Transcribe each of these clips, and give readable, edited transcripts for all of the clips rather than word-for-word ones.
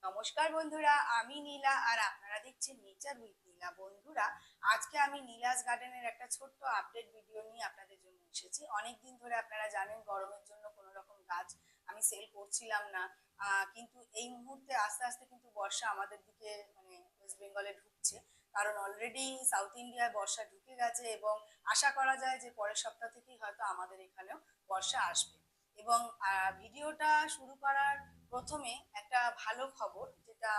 নমস্কার বন্ধুরা, আমি নীলা আর আপনারা দেখছেন নেচার উইথ নীলা। বন্ধুরা, আজকে আমি নীলাস গার্ডেনের একটা ছোট্ট আপডেট ভিডিও নিয়ে আপনাদের জন্য এসেছি। অনেক দিন ধরে আপনারা জানেন গরমের জন্য কোনো রকম গাছ আমি সেল করছিলাম না। কিন্তু এই মুহূর্তে আস্তে আস্তে কিন্তু বর্ষা আমাদের দিকে মানে ওয়েস্ট বেঙ্গলে ঢুকছে। কারণ অলরেডি সাউথ ইন্ডিয়ায় বর্ষা ঢুকে গেছে এবং আশা করা যায় যে পরের সপ্তাহ থেকেই হয়তো আমাদের এখানেও বর্ষা আসবে। এবং ভিডিওটা শুরু করার প্রথমে একটা ভালো খবর, যেটা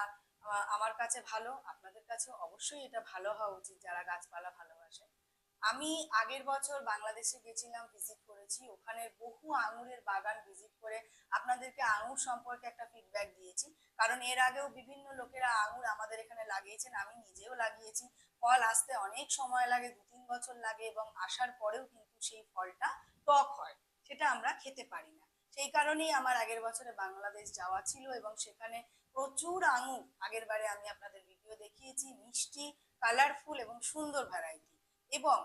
আমার কাছে ভালো, আপনাদের কাছে অবশ্যই এটা ভালো হওয়া উচিত যারা গাছপালা ভালোবাসে। আমি আগের বছর বাংলাদেশে গেছিলাম, ভিজিট করেছি, ওখানে বহু আঙুরের বাগান ভিজিট করে আপনাদেরকে আঙুর সম্পর্কে একটা ফিডব্যাক দিয়েছি। কারণ এর আগেও বিভিন্ন লোকেরা আঙুর আমাদের এখানে লাগিয়েছেন, আমি নিজেও লাগিয়েছি। ফল আসতে অনেক সময় লাগে, 2-3 বছর লাগে, এবং আসার পরেও কিন্তু সেই ফলটা টক হয়, সেটা আমরা খেতে পারি না। সেই কারণেই আমার আগের বছরে বাংলাদেশ যাওয়া ছিল এবং সেখানে প্রচুর আঙুর, আগের বারে আমি আপনাদের ভিডিও দেখিয়েছি, মিষ্টি, কালারফুল এবং সুন্দর ভ্যারাইটি। এবং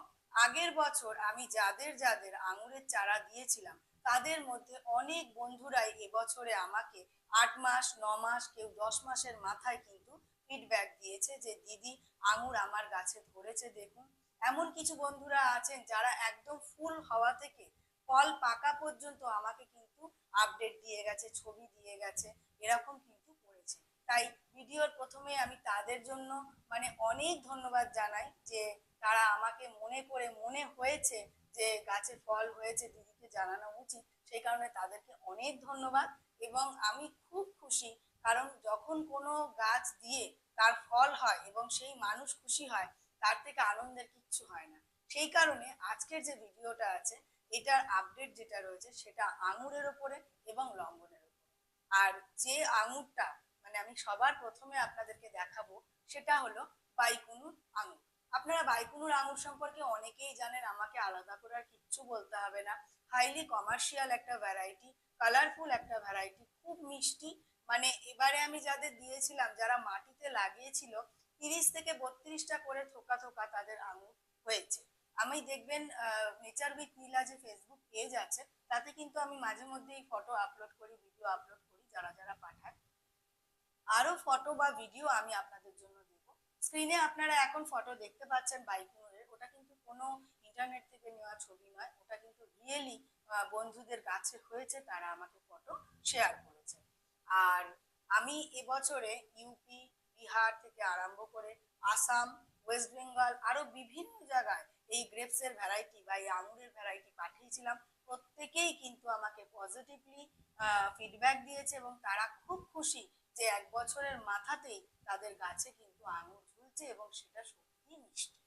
আগের বছর আমি যাদের যাদের আঙুরের চারা দিয়েছিলাম তাদের মধ্যে অনেক বন্ধুরাই এবছরে আমাকে 8 মাস, 9 মাস, কেউ 10 মাসের মাথায় কিন্তু ফিডব্যাক দিয়েছে যে দিদি, আঙুর আমার গাছে ধরেছে দেখুন। এমন কিছু বন্ধুরা আছেন যারা একদম ফুল হওয়া থেকে ফল পাকা পর্যন্ত আমাকে কিন্তু আপডেট দিয়ে গেছে, ছবি দিয়ে গেছে, এরকম কিন্তু করেছে। তাই ভিডিওর প্রথমে আমি তাদের জন্য মানে অনেক ধন্যবাদ জানাই যে তারা আমাকে মনে করে, মনে হয়েছে যে গাছে ফল হয়েছে, দিদিকে জানানো উচিত, সেই কারণে তাদেরকে অনেক ধন্যবাদ। এবং আমি খুব খুশি, কারণ যখন কোনো গাছ দিয়ে তার ফল হয় এবং সেই মানুষ খুশি হয়, তার থেকে আনন্দের কিচ্ছু হয় না। সেই কারণে আজকের যে ভিডিওটা আছে, এটার আপডেট যেটা রয়েছে সেটা আঙুরের ওপরে এবং লঙ্ঘনের ওপরে। আর যে আঙুরটা মানে আমি সবার প্রথমে আপনাদেরকে দেখাবো সেটা হলো বাইকুনুর আঙুর। আপনারা বাইকুনুর আঙুর সম্পর্কে অনেকেই জানেন, আমাকে আলাদা করে আর কিচ্ছু বলতে হবে না। হাইলি কমার্শিয়াল একটা ভ্যারাইটি, কালারফুল একটা ভ্যারাইটি, খুব মিষ্টি। মানে এবারে আমি যাদের দিয়েছিলাম, যারা মাটিতে লাগিয়েছিল, 30 থেকে 32টা করে থোকা থোকা তাদের আঙুর হয়েছে। আমি দেখবেন নেচার উইথ নীলা যে ফেসবুক পেজ আছে, তাতে কিন্তু আমি মাঝে মধ্যেই ফটো আপলোড করি, ভিডিও আপলোড করি, যারা যারা পাঠায়। আরো ফটো বা ভিডিও আমি আপনাদের জন্য দেব। স্ক্রিনে আপনারা এখন ফটো দেখতে পাচ্ছেন বাইকুনুরের, ওটা কিন্তু কোনো ইন্টারনেট থেকে নেওয়া ছবি নয়, ওটা কিন্তু রিয়েলি বন্ধুদের গাছে হয়েছে, তারা আমাকে ফটো শেয়ার করেছে। আর আমি এবছরে ইউপি, বিহার থেকে আরম্ভ করে আসাম, ওয়েস্ট বেঙ্গল, আরো বিভিন্ন জায়গায় এই গ্রেপসের ভ্যারাইটি বা এই আঙুরের ভ্যারাইটি পাঠিয়েছিলাম। প্রত্যেকেই কিন্তু আমাকে পজিটিভলি ফিডব্যাক দিয়েছে এবং তারা খুব খুশি যে 1 বছরের মাথাতেই তাদের গাছে কিন্তু আঙুর ঝুলছে এবং সেটা সত্যি মিষ্টি।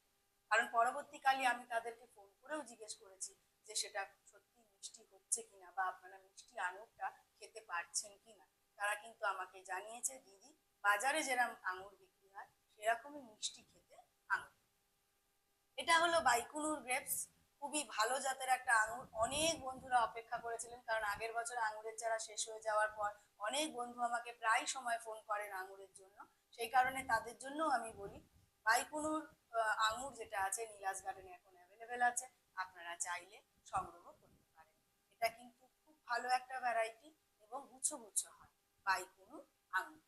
কারণ পরবর্তীকালে আমি তাদেরকে ফোন করেও জিজ্ঞেস করেছি যে সেটা সত্যি মিষ্টি হচ্ছে কিনা বা আপনারা মিষ্টি আঙুরটা খেতে পারছেন কিনা। তারা কিন্তু আমাকে জানিয়েছে, দিদি, বাজারে যেরকম আঙুর বিক্রি হয় সেরকমই মিষ্টি খেতে আঙুর। এটা হলো বাইকুনুর গ্রেপস, খুবই ভালো জাতের একটা আঙুর। অনেক বন্ধুরা অপেক্ষা করেছিলেন, কারণ আগের বছর আঙুরের চারা শেষ হয়ে যাওয়ার পর অনেক বন্ধু আমাকে প্রায় সময় ফোন করেন আঙুরের জন্য। সেই কারণে তাদের জন্য আমি বলি, বাইকুনুর আঙুর যেটা আছে নীলাস গার্ডেনে এখন অ্যাভেলেবেল আছে, আপনারা চাইলে সংগ্রহ করতে পারেন। এটা কিন্তু খুব ভালো একটা ভ্যারাইটি এবং গুছো গুছো হয় বাইকুনুর আঙুর।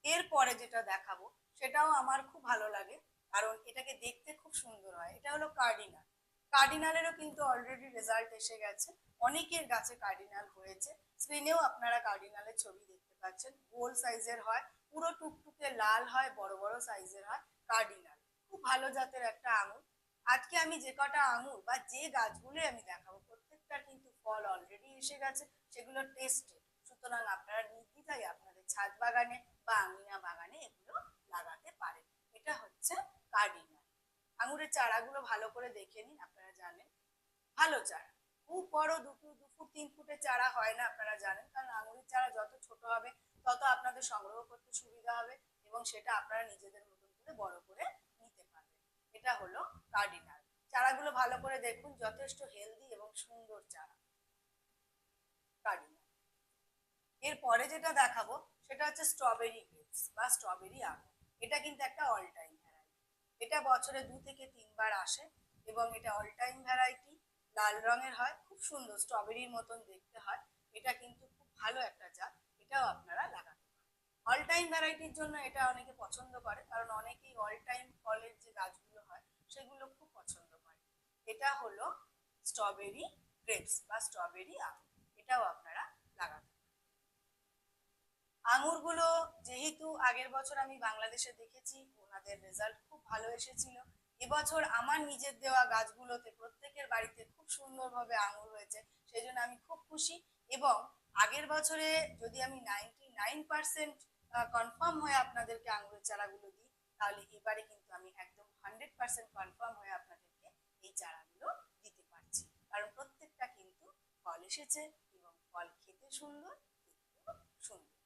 এরপরে যেটা দেখাবো সেটাও আমার খুব ভালো লাগে, কারণ এটাকে দেখতে খুব সুন্দর হয়। এটা হলো কার্ডিনাল। কার্ডিনালেরও কিন্তু অলরেডি রেজাল্ট এসে গেছে, অনেকের গাছে কার্ডিনাল হয়েছে। স্ক্রিনেও আপনারা কার্ডিনালের ছবি দেখতে পাচ্ছেন, গোল সাইজের হয়, পুরো টুকটুকে লাল হয়, বড় বড় সাইজের হয় কার্ডিনাল। খুব ভালো জাতের একটা আঙুর। আজকে আমি যে কটা আঙুর বা যে গাছগুলো আমি দেখাবো, প্রত্যেকটার কিন্তু ফল অলরেডি এসে গেছে, সেগুলো টেস্টেড। সুতরাং আপনারা নির্দ্বিধায় আপনাদের ছাদ বাগানে বা আঙিনা বাগানে এগুলো লাগাতে পারেন। এটা হচ্ছে কার্ডিনাল। আঙুরের চারাগুলো ভালো করে দেখে নিন, আপনারা জানেন ভালো চারা। খুব বড় 2 ফুট 3 ফুটের চারা হয় না, আপনারা জানেন, কারণ আঙুরের চারা যত ছোট হবে তত আপনাদের সংগ্রহ করতে সুবিধা হবে এবং সেটা আপনারা নিজেদের মতন করে বড় করে নিতে পারবেন। এটা হলো কার্ডিনাল। চারাগুলো ভালো করে দেখুন, যথেষ্ট হেলদি এবং সুন্দর চারা কার্ডিনাল। এরপরে যেটা দেখাবো সেটা হচ্ছে স্ট্রবেরি গ্রেপস বা স্ট্রবেরি আঙুর। এটা কিন্তু একটা অল টাইম ভ্যারাইটি। এটা বছরে 2 থেকে 3 বার আসে এবং এটা অল টাইম ভ্যারাইটি। লাল রঙের হয়, খুব সুন্দর, স্ট্রবেরির মতন দেখতে হয়। এটা কিন্তু খুব ভালো একটা জাত, এটাও আপনারা লাগাতে পারেন। টাইম ভ্যারাইটির জন্য এটা অনেকে পছন্দ করে, কারণ অনেকেই অল টাইম ফলের যে গাছগুলো হয় সেগুলো খুব পছন্দ করে। এটা হলো স্ট্রবেরি গ্রেপস বা স্ট্রবেরি আঙুর, এটাও আপনারা লাগাতে। আঙুরগুলো যেহেতু আগের বছর আমি বাংলাদেশে দেখেছি ওনাদের রেজাল্ট খুব ভালো এসেছিল, এবছর আমার নিজের দেওয়া গাছগুলোতে প্রত্যেকের বাড়িতে খুব সুন্দরভাবে আঙুর হয়েছে, সেই জন্য আমি খুব খুশি। এবং আগের বছরে যদি আমি 99% কনফার্ম হয়ে আপনাদেরকে আঙুরের চারাগুলো দিই, তাহলে এবারে কিন্তু আমি একদম 100% কনফার্ম হয়ে আপনাদেরকে এই চারাগুলো দিতে পারছি, কারণ প্রত্যেকটা কিন্তু ফল এসেছে এবং ফল খেতে সুন্দর, দেখতেও সুন্দর।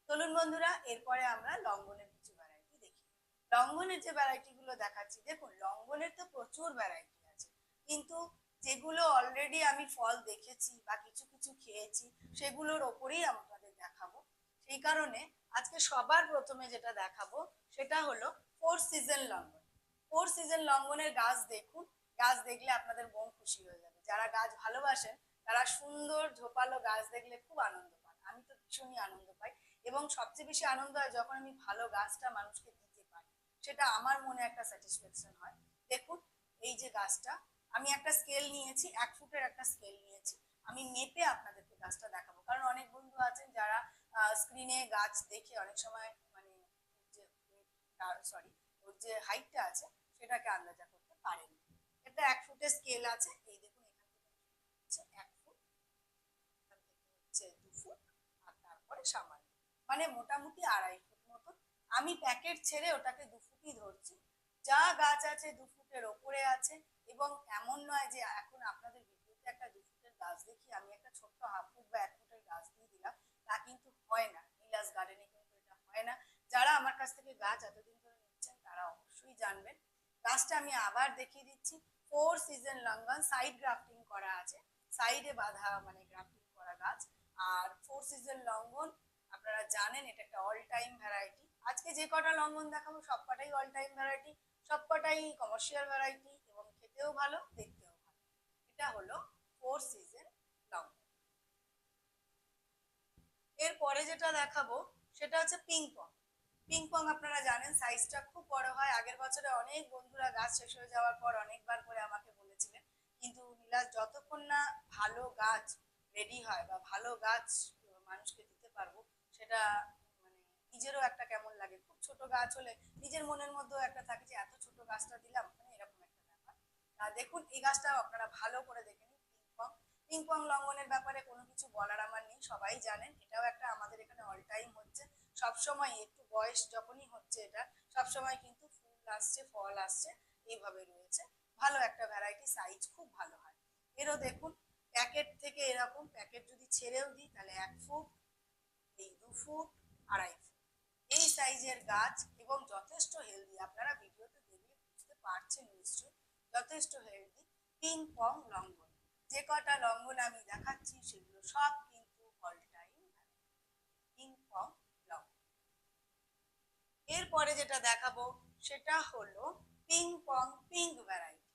চলুন বন্ধুরা, এরপরে আমরা লঙ্ঘনের কিছু ভ্যারাইটি দেখি। লঙ্ঘনের যে ভ্যারাইটি গুলো দেখাচ্ছি, দেখুন লঙ্ঘনের তো প্রচুর ভ্যারাইটি আছে, কিন্তু যেগুলো অলরেডি আমি ফল দেখেছি বা কিছু কিছু খেয়েছি সেগুলোর ওপরেই আপনাদের দেখাবো। সেই কারণে আজকে সবার প্রথমে যেটা দেখাবো সেটা হলো ফোর সিজন লঙ্ঘন। ফোর সিজন লঙ্ঘনের গাছ দেখুন, গাছ দেখলে আপনাদের মন খুশি হয়ে যাবে। যারা গাছ ভালোবাসেন তারা সুন্দর ঝোপালো গাছ দেখলে খুব আনন্দ পান, আমি তো ভীষণই আনন্দ পাই। এবং সবচেয়ে বেশি আনন্দ হয় যখন আমি ভালো গাছটা মানুষকে দিতে পারি, সেটা আমার মনে একটা স্যাটিসফ্যাকশন হয়। দেখুন এই যে গাছটা, আমি একটা স্কেল নিয়েছি, 1 ফুটের একটা স্কেল নিয়েছি, আমি মেপে আপনাদেরকে গাছটা দেখাবো, কারণ অনেক বন্ধু আছেন যারা স্ক্রিনে গাছ দেখে অনেক সময় মানে যে সরি ওর যে হাইটটা আছে সেটাকে আন্দাজা করতে পারেন। এটা 1 ফুটের স্কেল আছে, এই দেখুন এখান থেকে হচ্ছে 1 ফুট, এখান থেকে হচ্ছে 2 ফুট, আর তারপরে সামান্য মানে মোটামুটি 2.5 ফুট মতন। আমি প্যাকেট ছেড়ে ওটাকে 2 ফুটই ধরছি। যা গাছ আছে 2 ফুটের ওপরে আছে। এবং এমন নয় যে এখন আপনাদের ভিডিওতে একটা 2 ফুটের গাছ দেখি আমি একটা ছোট্ট 1/2 ফুট বা 1 ফুটের গাছ দিয়ে দিলাম, তা কিন্তু হয় না, নীলাস গার্ডেনে কিন্তু এটা হয় না। যারা আমার কাছ থেকে গাছ এতদিন ধরে নিচ্ছেন তারা অবশ্যই জানবেন। গাছটা আমি আবার দেখিয়ে দিচ্ছি, ফোর সিজন লঙ্ঘন, সাইড গ্রাফটিং করা আছে, সাইডে বাঁধা মানে গ্রাফটিং করা গাছ। আর ফোর সিজন লঙ্ঘন আপনারা জানেন এটা একটা অল টাইম ভ্যারাইটি। আজকে যে কটা লঙ্ঘন দেখাবো সব কটাই অল টাইম ভ্যারাইটি, সব কটাই কমার্শিয়াল ভ্যারাইটি এবং খেতেও ভালো দেখতেও ভালো। এটা হলো ফোর সিজন লঙ্ঘন। এরপরে যেটা দেখাবো সেটা হচ্ছে পিং পং। পিং পং আপনারা জানেন সাইজটা খুব বড় হয়, আগের বছরে অনেক বন্ধুরা গাছ শেষ হয়ে যাওয়ার পর অনেকবার করে আমাকে বলেছিলেন, কিন্তু নীলাজ যতক্ষণ না ভালো গাছ রেডি হয় বা ভালো গাছ মানুষকে দিতে পারবো, সেটা মানে নিজেরও একটা কেমন লাগে, খুব ছোট গাছ হলে নিজের মনের মধ্যেও একটা থাকে যে এত ছোট গাছটা দিলাম, মানে এরকম একটা ব্যাপার। দেখুন এই গাছটাও আপনারা ভালো করে দেখে নিন, পিং পং। পিং পং লঙ্ঘনের ব্যাপারে কোনো কিছু বলার আমার নেই, সবাই জানেন এটাও একটা আমাদের এখানে অল টাইম হচ্ছে, সবসময় একটু বয়স যখনই হচ্ছে এটা সবসময় কিন্তু ফুল আসছে ফল আসছে, এইভাবে রয়েছে। ভালো একটা ভ্যারাইটি, সাইজ খুব ভালো হয়। এরও দেখুন প্যাকেট থেকে এরকম, প্যাকেট যদি ছেড়েও দিই তাহলে 1 ফুট, এই 2 ফুট, 2.5 ফুট, এই সাইজের গাছ এবং যথেষ্ট হেলদি, আপনারা ভিডিওতে দেখলে বুঝতে পারছেন নিশ্চয়ই, যথেষ্ট হেলদি। পিং পং লঙ্ঘন, যে কটা লঙ্ঘন আমি দেখাচ্ছি সেগুলো সব কিন্তু অল টাইম পিং পং লঙ্ঘন। এরপরে যেটা দেখাবো সেটা হলো পিং পং পিঙ্ক ভ্যারাইটি।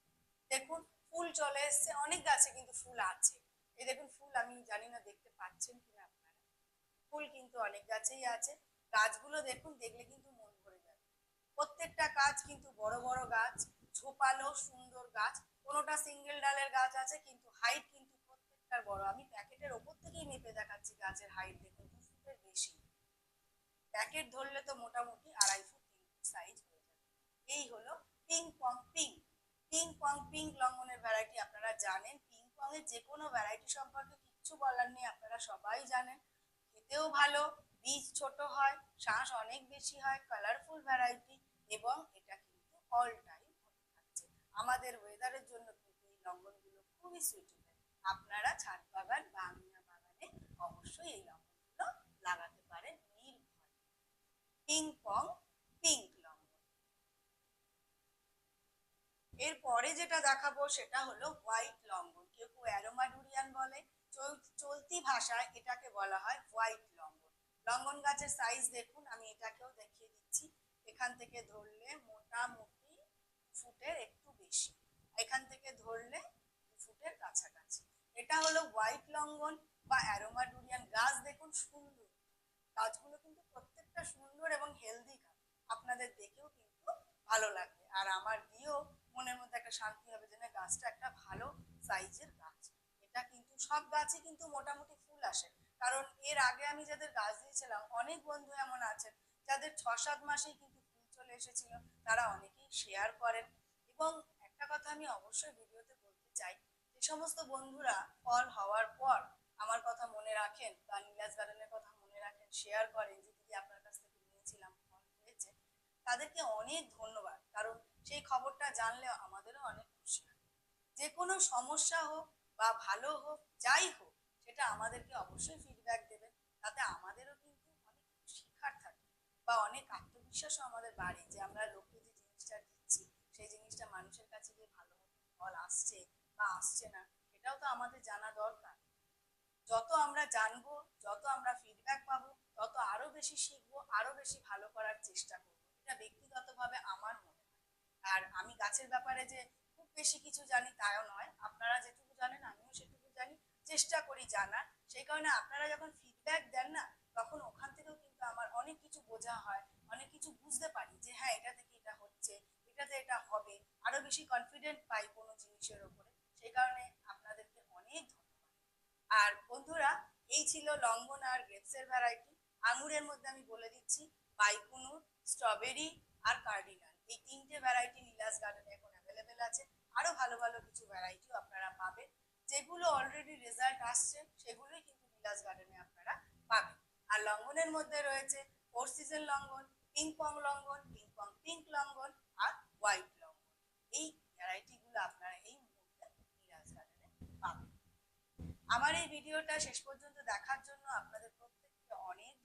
দেখুন ফুল চলে এসছে, অনেক গাছে কিন্তু ফুল আছে, এই দেখুন ফুল, আমি জানি না দেখতে পাচ্ছেন কিনা আপনারা, ফুল কিন্তু অনেক গাছেই আছে। গাছগুলো দেখুন, দেখলে কিন্তু মন ভরে যাবে। প্রত্যেকটা গাছ কিন্তু বড় বড় গাছ, ঝোপালো সুন্দর গাছ, কোনোটা সিঙ্গেল ডালের গাছ আছে কিন্তু হাইট কিন্তু প্রত্যেকটার বড়। আমি প্যাকেটের ওপর থেকেই মেপে দেখাচ্ছি গাছের হাইট, দেখুন 2 ফুটের বেশি, প্যাকেট ধরলে তো মোটামুটি 2.5 ফুট 3 ফুট সাইজ হয়ে যাবে। এই হলো ping pong pink. Ping pong pink লঙ্ঘনের ভ্যারাইটি আপনারা জানেন, পিং পং এর যে কোনো ভ্যারাইটি সম্পর্কে কিচ্ছু বলার নেই, আপনারা সবাই জানেন। খেতেও ভালো, বীজ ছোট হয়, শ্বাস অনেক বেশি হয়, কালারফুল ভ্যারাইটি, এবং এটা কিন্তু অল টাইম হতে থাকছে। আমাদের ওয়েদারের জন্য কিন্তু এই লঙ্ঘনগুলো খুবই সুইটেবল। আপনারা ছাদ বাগান বা আঙিনা বাগানে অবশ্যই এই লঙ্ঘনগুলো লাগাতে পারেন নির্ভয়ে। পিং পং পিঙ্ক লঙ্ঘন। এরপরে যেটা দেখাবো সেটা হলো হোয়াইট লঙ্ঘন, কেউ কেউ অ্যারোমা ডুরিয়ান বলে, চলতি ভাষায় এটাকে বলা হয় হোয়াইট লঙ্ঘন। লঙ্ঘন গাছের সাইজ দেখুন, আমি এটাকেও দেখিয়ে দিচ্ছি, এখান থেকে ধরলে মোটামুটি 2 ফুটের একটু বেশি, এখান থেকে ধরলে 2 ফুটের কাছাকাছি। এটা হলো হোয়াইট লঙ্ঘন বা অ্যারোমা ডুরিয়ান। গাছ দেখুন সুন্দর, গাছগুলো কিন্তু প্রত্যেকটা সুন্দর এবং হেলদি গাছ, আপনাদের দেখেও কিন্তু ভালো লাগবে, আর আমার গিয়েও মনের মধ্যে একটা শান্তি হবে যে না গাছটা একটা ভালো সাইজের গাছ। এটা কিন্তু সব গাছে কিন্তু মোটামুটি ফুল আসে, কারণ এর আগে আমি যাদের গাছ দিয়েছিলাম অনেক বন্ধু এমন আছেন যাদের 6-7 মাসেই কিন্তু ফুল চলে এসেছিল, তারা অনেকেই শেয়ার করেন। এবং একটা কথা আমি অবশ্যই ভিডিওতে বলতে চাই, যে সমস্ত বন্ধুরা ফল হওয়ার পর আমার কথা মনে রাখেন বা নীলাজ গার্ডেনের কথা মনে রাখেন, শেয়ার করেন যে দিদি আপনার কাছ থেকে নিয়েছিলাম ফল হয়েছে, তাদেরকে অনেক ধন্যবাদ, কারণ সেই খবরটা জানলেও আমাদেরও অনেক খুশি হয়। যে কোনো সমস্যা হোক বা ভালো হোক যাই হোক, সেটা আমাদেরকে অবশ্যই ফিডব্যাক দেবেন, তাতে আমাদেরও কিন্তু অনেক কিছু শেখার থাকে বা অনেক আত্মবিশ্বাসও আমাদের বাড়ে, যে আমরা লোককে যে জিনিসটা দিচ্ছি সেই জিনিসটা মানুষের কাছে গিয়ে ভালো মতো ফল আসছে বা আসছে না, সেটাও তো আমাদের জানা দরকার। যত আমরা জানবো, যত আমরা ফিডব্যাক পাবো, তত আরো বেশি শিখবো, আরো বেশি ভালো করার চেষ্টা করবো, এটা ব্যক্তিগতভাবে আমার মনে হয়। আর আমি গাছের ব্যাপারে যে খুব বেশি কিছু জানি তাও নয়, আপনারা যেটুকু জানেন আমিও সেটুকু জানি, চেষ্টা করি জানার। সেই কারণে আপনারা যখন ফিডব্যাক দেন না, তখন ওখান থেকেও কিন্তু আমার অনেক কিছু বোঝা হয়, অনেক কিছু বুঝতে পারি যে হ্যাঁ এটা থেকে এটা হচ্ছে, এটাতে এটা হবে, আরো বেশি কনফিডেন্ট পাই কোনো জিনিসের ওপরে। সেই কারণে আপনাদেরকে অনেক ধন্যবাদ। আর বন্ধুরা, এই ছিল লঙ্ঘন আর গ্রেপসের ভ্যারাইটি। আঙুরের মধ্যে আমি বলে দিচ্ছি, বাইকুনুর, স্ট্রবেরি আর কার্ডিনাল, এই তিনটে ভ্যারাইটি নীলাজ গার্ডেনে এখন অ্যাভেলেবেল আছে। আরো ভালো ভালো কিছু ভ্যারাইটিও আপনারা পাবেন, যেগুলো অলরেডি রেজাল্ট আসছে সেগুলোই কিন্তু নীলাজ গার্ডেনে আপনারা পাবেন। আর লঙ্ঘনের মধ্যে রয়েছে ফোর সিজন লঙ্ঘন, পিং পং লঙ্ঘন, পিং পং পিঙ্ক লঙ্ঘন আর হোয়াইট লঙ্ঘন। এই ভ্যারাইটিগুলো আপনারা এই মুহূর্তে নীলাজ গার্ডেনে পাবেন। আমার এই ভিডিওটা শেষ পর্যন্ত দেখার জন্য আপনাদের প্রত্যেককে অনেক